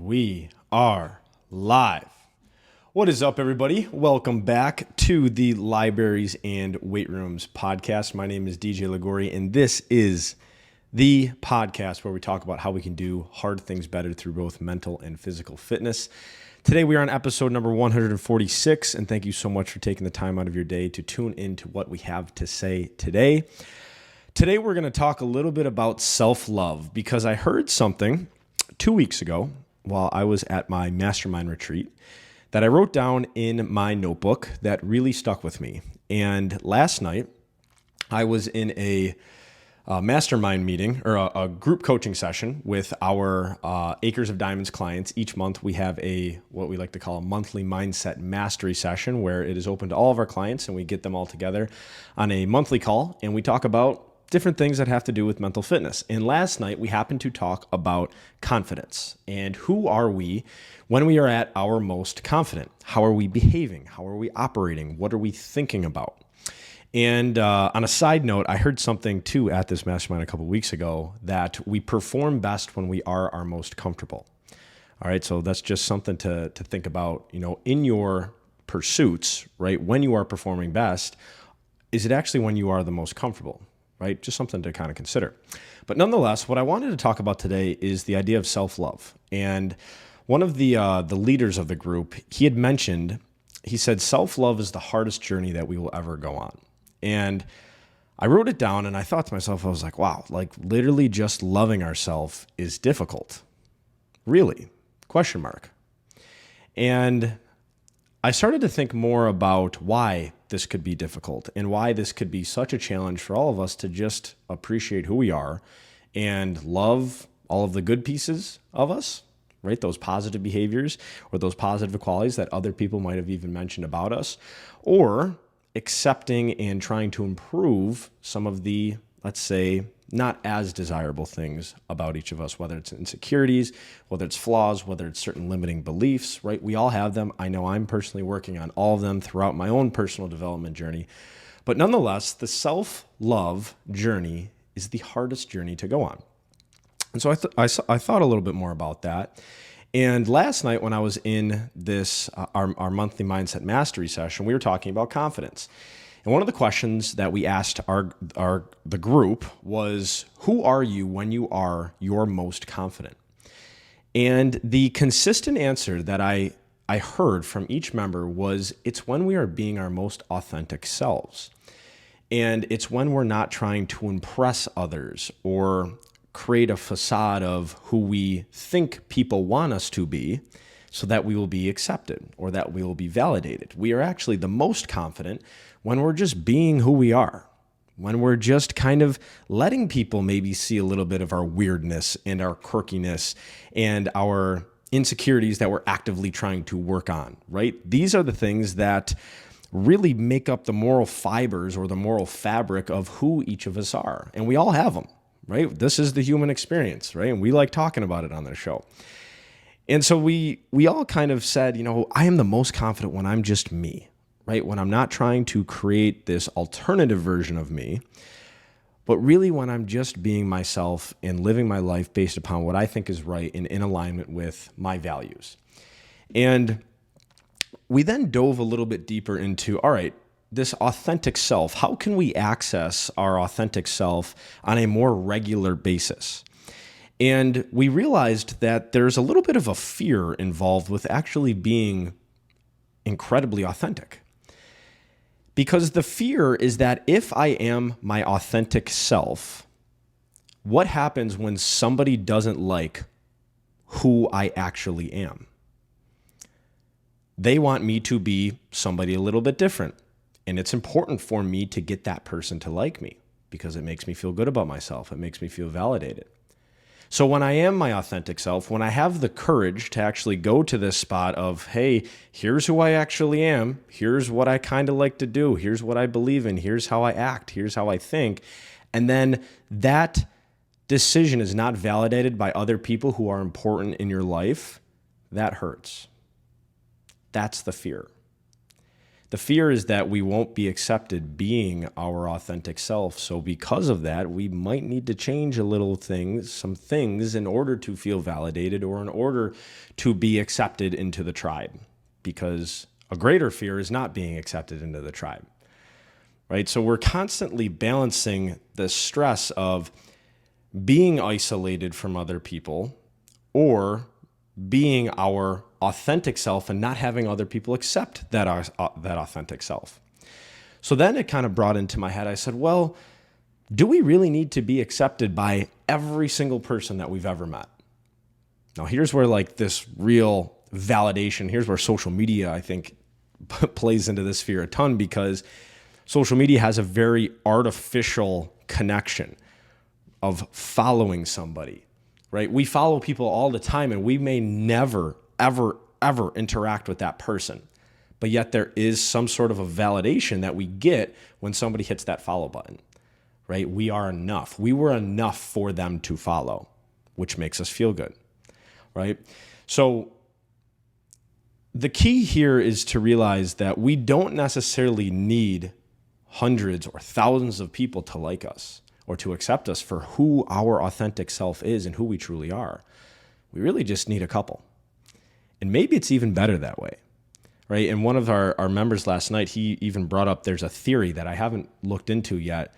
We are live. What is up, everybody? Welcome back to the Libraries and Weight Rooms podcast. My name is DJ Ligori, and this is the podcast where we talk about how we can do hard things better through both mental and physical fitness. Today, we are on episode number 146, and thank you so much for taking the time out of your day to tune into what we have to say today. Today, we're going to talk a little bit about self-love because I heard something 2 weeks ago while I was at my mastermind retreat that I wrote down in my notebook that really stuck with me. And last night, I was in a mastermind meeting or a group coaching session with our Acres of Diamonds clients. Each month we have what we like to call a monthly mindset mastery session where it is open to all of our clients and we get them all together on a monthly call and we talk about different things that have to do with mental fitness. And last night we happened to talk about confidence and who are we when we are at our most confident? How are we behaving? How are we operating? What are we thinking about? And on a side note, I heard something too at this mastermind a couple of weeks ago that we perform best when we are our most comfortable. All right, so that's just something to think about, in your pursuits, right? When you are performing best, is it actually when you are the most comfortable, right? Just something to kind of consider. But nonetheless, what I wanted to talk about today is the idea of self-love. And one of the leaders of the group, he said, self-love is the hardest journey that we will ever go on. And I wrote it down and I thought to myself, I was like, wow, like literally just loving ourselves is difficult. Really? ? And I started to think more about why this could be difficult and why this could be such a challenge for all of us to just appreciate who we are and love all of the good pieces of us, right? Those positive behaviors or those positive qualities that other people might have even mentioned about us, or accepting and trying to improve some of the, let's say, not as desirable things about each of us, whether it's insecurities, whether it's flaws, whether it's certain limiting beliefs, right? We all have them. I know I'm personally working on all of them throughout my own personal development journey. But nonetheless, the self-love journey is the hardest journey to go on. And so I thought a little bit more about that. And last night when I was in this, our monthly mindset mastery session, we were talking about confidence. And one of the questions that we asked the group was, who are you when you are your most confident? And the consistent answer that I heard from each member was, it's when we are being our most authentic selves. And it's when we're not trying to impress others or create a facade of who we think people want us to be so that we will be accepted or that we will be validated. We are actually the most confident when we're just being who we are, when we're just kind of letting people maybe see a little bit of our weirdness and our quirkiness and our insecurities that we're actively trying to work on, right? These are the things that really make up the moral fibers or the moral fabric of who each of us are. And we all have them. Right? This is the human experience, right? And we like talking about it on this show. And so we all kind of said, I am the most confident when I'm just me, right? When I'm not trying to create this alternative version of me, but really when I'm just being myself and living my life based upon what I think is right and in alignment with my values. And we then dove a little bit deeper into, all right, this authentic self, how can we access our authentic self on a more regular basis? And we realized that there's a little bit of a fear involved with actually being incredibly authentic. Because the fear is that if I am my authentic self, what happens when somebody doesn't like who I actually am? They want me to be somebody a little bit different. And it's important for me to get that person to like me because it makes me feel good about myself. It makes me feel validated. So when I am my authentic self, when I have the courage to actually go to this spot of, hey, here's who I actually am. Here's what I kind of like to do. Here's what I believe in. Here's how I act. Here's how I think. And then that decision is not validated by other people who are important in your life. That hurts. That's the fear. The fear is that we won't be accepted being our authentic self. So because of that, we might need to change some things in order to feel validated or in order to be accepted into the tribe. Because a greater fear is not being accepted into the tribe, right? So we're constantly balancing the stress of being isolated from other people or being our authentic self and not having other people accept that authentic self. So then it kind of brought into my head, I said, well, do we really need to be accepted by every single person that we've ever met? Now, here's where like this real validation, here's where social media, I think, plays into this fear a ton, because social media has a very artificial connection of following somebody, right? We follow people all the time and we may never, ever, ever interact with that person. But yet there is some sort of a validation that we get when somebody hits that follow button, right? We are enough. We were enough for them to follow, which makes us feel good, right? So the key here is to realize that we don't necessarily need hundreds or thousands of people to like us or to accept us for who our authentic self is and who we truly are. We really just need a couple. And maybe it's even better that way, right? And one of our members last night, he even brought up, there's a theory that I haven't looked into yet,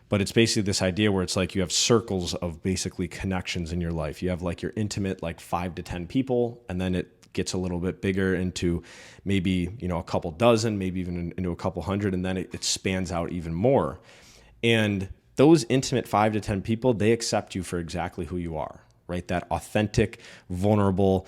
but it's basically this idea where it's like you have circles of basically connections in your life. You have like your intimate, like 5 to 10 people, and then it gets a little bit bigger into maybe, a couple dozen, maybe even into a couple hundred, and then it spans out even more. And those intimate 5 to 10 people, they accept you for exactly who you are, right? That authentic, vulnerable,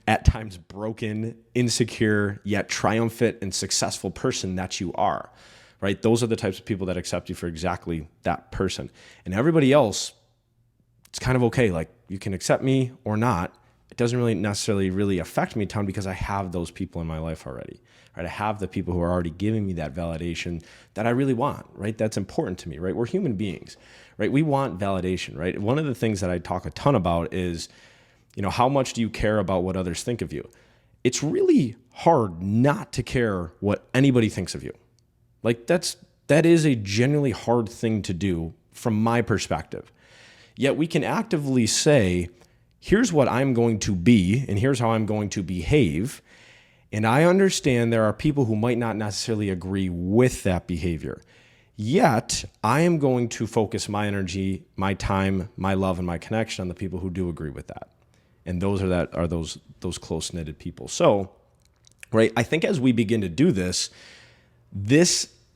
at times broken, insecure, yet triumphant and successful person that you are, right? Those are the types of people that accept you for exactly that person. And everybody else, it's kind of okay. Like, you can accept me or not. It doesn't really necessarily really affect me a ton because I have those people in my life already, right? I have the people who are already giving me that validation that I really want, right? That's important to me, right? We're human beings, right? We want validation, right? One of the things that I talk a ton about is, how much do you care about what others think of you? It's really hard not to care what anybody thinks of you. Like that is a genuinely hard thing to do from my perspective. Yet we can actively say, here's what I'm going to be, and here's how I'm going to behave. And I understand there are people who might not necessarily agree with that behavior. Yet, I am going to focus my energy, my time, my love, and my connection on the people who do agree with that. And those are those close-knitted people. So, right, I think as we begin to do this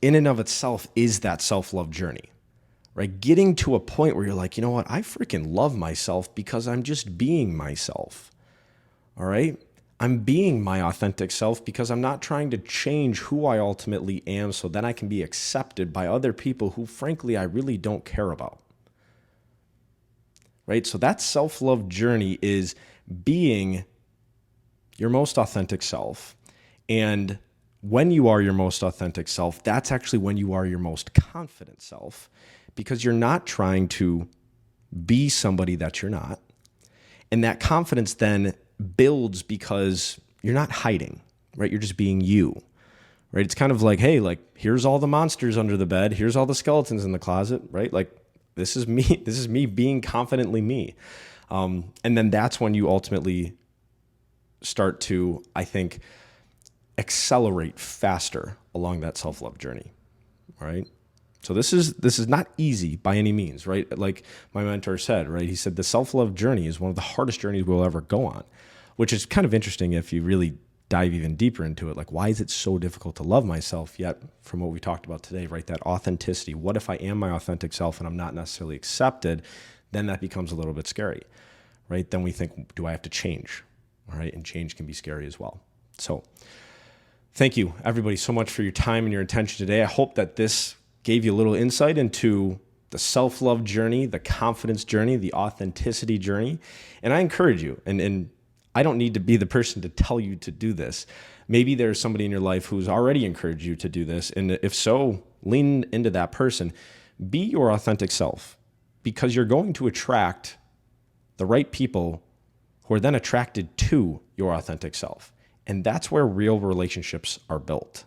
in and of itself is that self-love journey. Right? Getting to a point where you're like, you know what? I freaking love myself because I'm just being myself. All right? I'm being my authentic self because I'm not trying to change who I ultimately am so then I can be accepted by other people who, frankly, I really don't care about. Right? So that self-love journey is being your most authentic self. And when you are your most authentic self, that's actually when you are your most confident self, because you're not trying to be somebody that you're not. And that confidence then builds because you're not hiding, right? You're just being you, right? It's kind of like, hey, like, here's all the monsters under the bed. Here's all the skeletons in the closet, right? Like, this is me. This is me being confidently me. And then that's when you ultimately start to, I think, accelerate faster along that self-love journey, right? So this is not easy by any means, right? Like my mentor said, right? He said the self-love journey is one of the hardest journeys we'll ever go on, which is kind of interesting if you really dive even deeper into it. Like, why is it so difficult to love myself? Yet from what we talked about today, right? That authenticity. What if I am my authentic self and I'm not necessarily accepted? Then that becomes a little bit scary, right? Then we think, do I have to change? All right. And change can be scary as well. So thank you everybody so much for your time and your attention today. I hope that this gave you a little insight into the self-love journey, the confidence journey, the authenticity journey. And I encourage you, and I don't need to be the person to tell you to do this. Maybe there's somebody in your life who's already encouraged you to do this. And if so, lean into that person. Be your authentic self, because you're going to attract the right people who are then attracted to your authentic self. And that's where real relationships are built.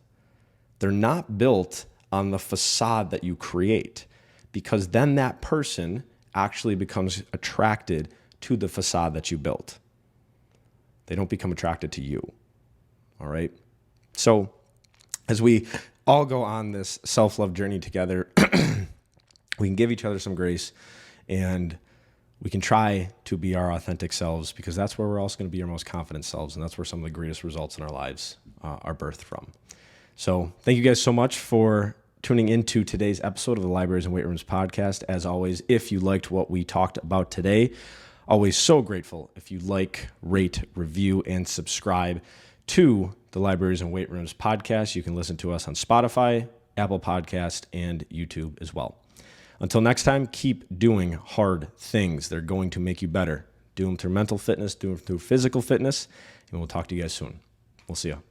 They're not built on the facade that you create, because then that person actually becomes attracted to the facade that you built. They don't become attracted to you. All right. So as we all go on this self-love journey together, we can give each other some grace, and we can try to be our authentic selves, because that's where we're also going to be our most confident selves. And that's where some of the greatest results in our lives are birthed from. So thank you guys so much for tuning into today's episode of the Libraries and Weight Rooms podcast. As always, if you liked what we talked about today, always so grateful if you like, rate, review, and subscribe to the Libraries and Weight Rooms podcast. You can listen to us on Spotify, Apple Podcast, and YouTube as well. Until next time, keep doing hard things. They're going to make you better. Do them through mental fitness, do them through physical fitness, and we'll talk to you guys soon. We'll see you.